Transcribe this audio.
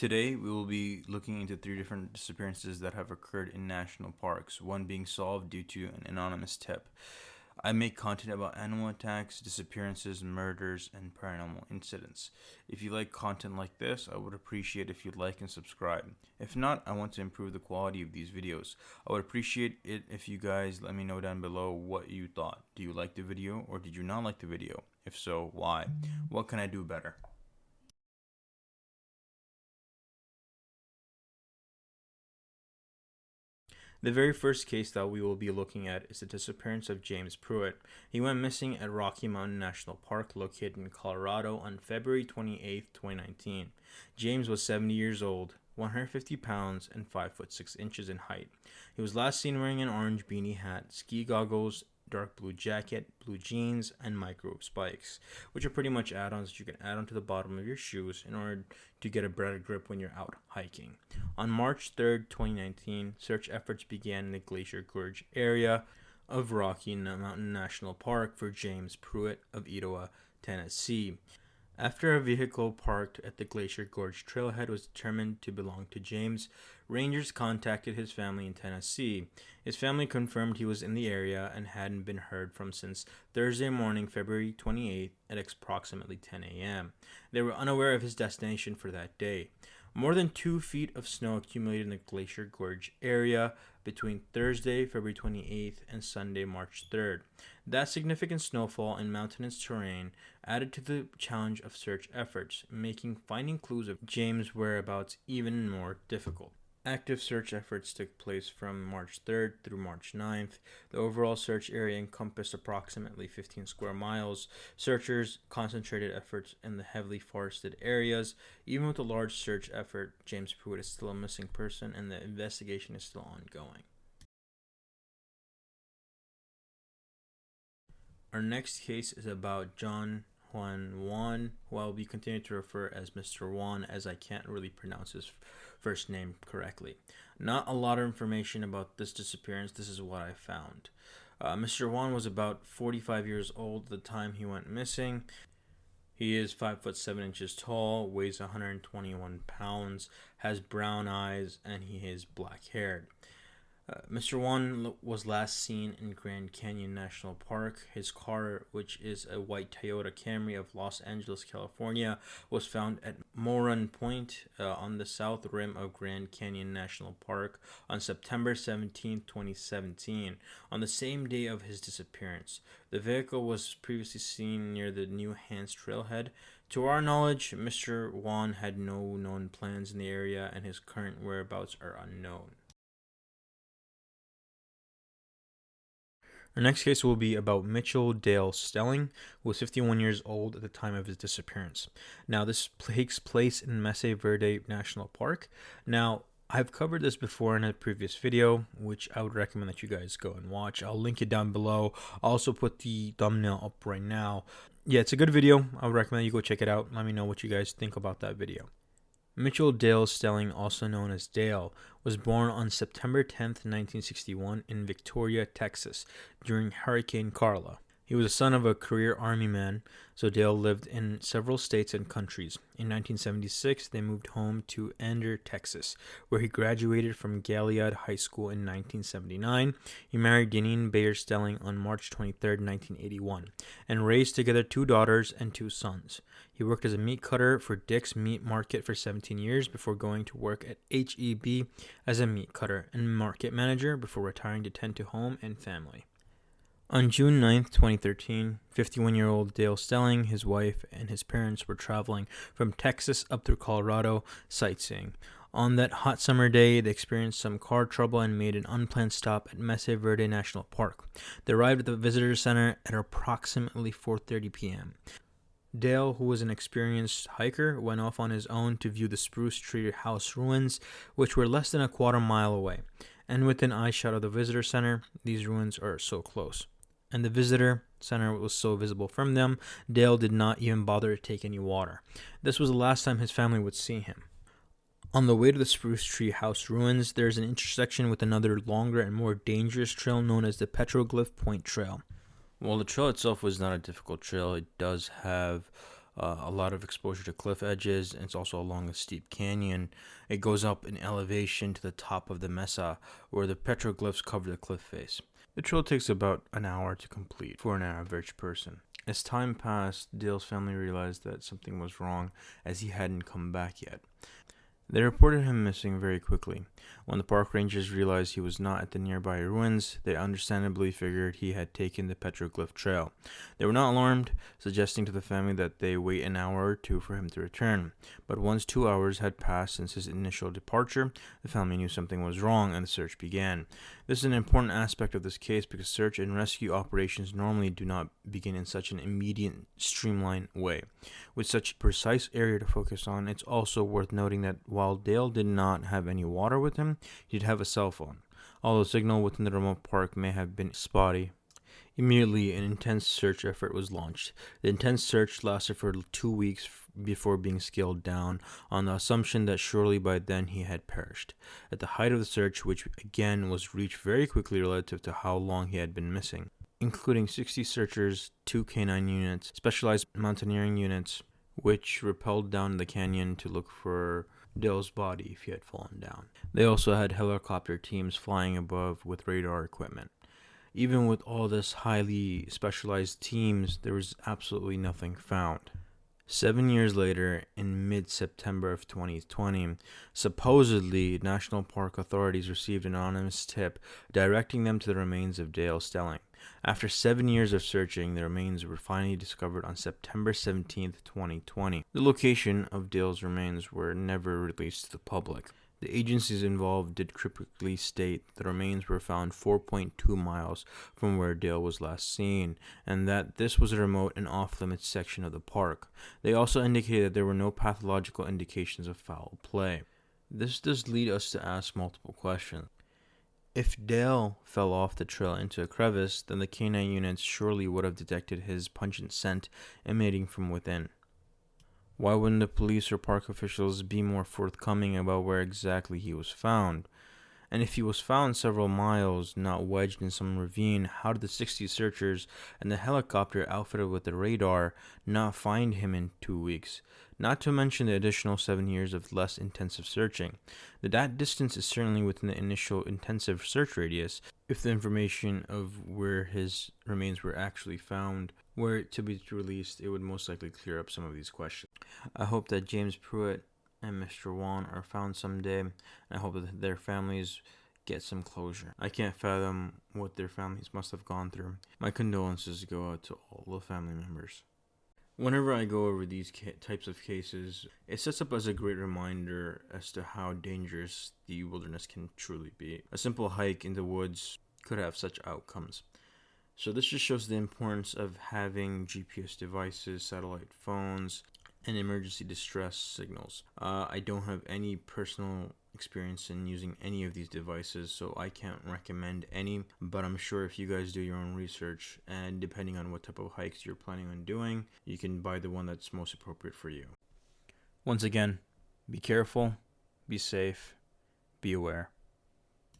Today, we will be looking into 3 different disappearances that have occurred in national parks, one being solved due to an anonymous tip. I make content about animal attacks, disappearances, murders, and paranormal incidents. If you like content like this, I would appreciate if you'd like and subscribe. If not, I want to improve the quality of these videos. I would appreciate it if you guys let me know down below what you thought. Do you like the video or did you not like the video? If so, why? What can I do better? The very first case that we will be looking at is the disappearance of James Pruitt. He went missing at Rocky Mountain National Park, located in Colorado, on February 28, 2019. James was 70 years old, 150 pounds, and 5 foot 6 inches in height. He was last seen wearing an orange beanie hat, ski goggles, dark blue jacket, blue jeans, and micro spikes, which are pretty much add-ons that you can add onto the bottom of your shoes in order to get a better grip when you're out hiking. On March 3rd, 2019, search efforts began in the Glacier Gorge area of Rocky Mountain National Park for James Pruitt of Etowah, Tennessee. After a vehicle parked at the Glacier Gorge trailhead was determined to belong to James, rangers contacted his family in Tennessee. His family confirmed he was in the area and hadn't been heard from since Thursday morning, February 28th at approximately 10 a.m. They were unaware of his destination for that day. More than 2 feet of snow accumulated in the Glacier Gorge area between Thursday, February 28th and Sunday, March 3rd. That significant snowfall in mountainous terrain added to the challenge of search efforts, making finding clues of James' whereabouts even more difficult. Active search efforts took place from March 3rd through March 9th. The overall search area encompassed approximately 15 square miles. Searchers concentrated efforts in the heavily forested areas. Even with a large search effort, James Pruitt is still a missing person and the investigation is still ongoing. Our next case is about John Juan, who I will be continuing to refer as Mr. Juan, as I can't really pronounce his first name correctly. Not a lot of information about this disappearance. This is what I found. Mr. Juan was about 45 years old at the time he went missing. He is 5 foot 7 inches tall, weighs 121 pounds, has brown eyes, and he is black haired. Mr. Juan was last seen in Grand Canyon National Park. His car, which is a white Toyota Camry of Los Angeles, California, was found at Moran Point on the south rim of Grand Canyon National Park on September 17, 2017, on the same day of his disappearance. The vehicle was previously seen near the New Hands Trailhead. To our knowledge, Mr. Juan had no known plans in the area, and his current whereabouts are unknown. Our next case will be about Mitchell Dale Stelling, who was 51 years old at the time of his disappearance. Now, this takes place in Mesa Verde National Park. Now, I've covered this before in a previous video, which I would recommend that you guys go and watch. I'll link it down below. I'll also put the thumbnail up right now. Yeah, it's a good video. I would recommend you go check it out. Let me know what you guys think about that video. Mitchell Dale Stelling, also known as Dale, was born on September 10, 1961 in Victoria, Texas, during Hurricane Carla. He was the son of a career Army man, so Dale lived in several states and countries. In 1976, they moved home to Ander, Texas, where he graduated from Galliard High School in 1979. He married Janine Bayer Stelling on March 23, 1981, and raised together 2 daughters and 2 sons. He worked as a meat cutter for Dick's Meat Market for 17 years before going to work at H-E-B as a meat cutter and market manager before retiring to tend to home and family. On June 9, 2013, 51-year-old Dale Stelling, his wife, and his parents were traveling from Texas up through Colorado sightseeing. On that hot summer day, they experienced some car trouble and made an unplanned stop at Mesa Verde National Park. They arrived at the visitor center at approximately 4:30 p.m. Dale, who was an experienced hiker, went off on his own to view the Spruce Tree House ruins, which were less than a quarter mile away. And within eyeshot of the visitor center, these ruins are so close. And the visitor center was so visible from them, Dale did not even bother to take any water. This was the last time his family would see him. On the way to the Spruce Tree House ruins, there is an intersection with another longer and more dangerous trail known as the Petroglyph Point Trail. While the trail itself was not a difficult trail, it does have a lot of exposure to cliff edges, and it's also along a steep canyon. It goes up in elevation to the top of the Mesa, where the petroglyphs cover the cliff face. The trail takes about an hour to complete for an average person. As time passed, Dale's family realized that something was wrong, as he hadn't come back yet. They reported him missing very quickly. When the park rangers realized he was not at the nearby ruins, they understandably figured he had taken the petroglyph trail. They were not alarmed, suggesting to the family that they wait an hour or two for him to return. But once 2 hours had passed since his initial departure, the family knew something was wrong and the search began. This is an important aspect of this case because search and rescue operations normally do not begin in such an immediate, streamlined way. With such a precise area to focus on, it's also worth noting that while Dale did not have any water with him, he did have a cell phone. Although signal within the remote park may have been spotty, immediately an intense search effort was launched. The intense search lasted for 2 weeks before being scaled down on the assumption that surely by then he had perished. At the height of the search, which again was reached very quickly relative to how long he had been missing, including 60 searchers, 2 canine units, specialized mountaineering units, which rappelled down the canyon to look for Dale's body if he had fallen down. They also had helicopter teams flying above with radar equipment. Even with all this highly specialized teams, there was absolutely nothing found. 7 years later, in mid-September of 2020, supposedly National Park authorities received an anonymous tip directing them to the remains of Dale Stelling. After 7 years of searching, the remains were finally discovered on September 17, 2020. The location of Dale's remains were never released to the public. The agencies involved did cryptically state the remains were found 4.2 miles from where Dale was last seen, and that this was a remote and off-limits section of the park. They also indicated that there were no pathological indications of foul play. This does lead us to ask multiple questions. If Dale fell off the trail into a crevice, then the canine units surely would have detected his pungent scent emanating from within. Why wouldn't the police or park officials be more forthcoming about where exactly he was found? And if he was found several miles, not wedged in some ravine, how did the 60 searchers and the helicopter outfitted with the radar not find him in 2 weeks? Not to mention the additional 7 years of less intensive searching. That distance is certainly within the initial intensive search radius. If the information of where his remains were actually found were to be released, it would most likely clear up some of these questions. I hope that James Pruitt and Mr. Wan are found someday, and I hope that their families get some closure. I can't fathom what their families must have gone through. My condolences go out to all the family members. Whenever I go over these types of cases, it sets up as a great reminder as to how dangerous the wilderness can truly be. A simple hike in the woods could have such outcomes. So this just shows the importance of having GPS devices, satellite phones, and emergency distress signals. I don't have any personal experience in using any of these devices, so I can't recommend any, but I'm sure if you guys do your own research, and depending on what type of hikes you're planning on doing, you can buy the one that's most appropriate for you. Once again, be careful, be safe, be aware.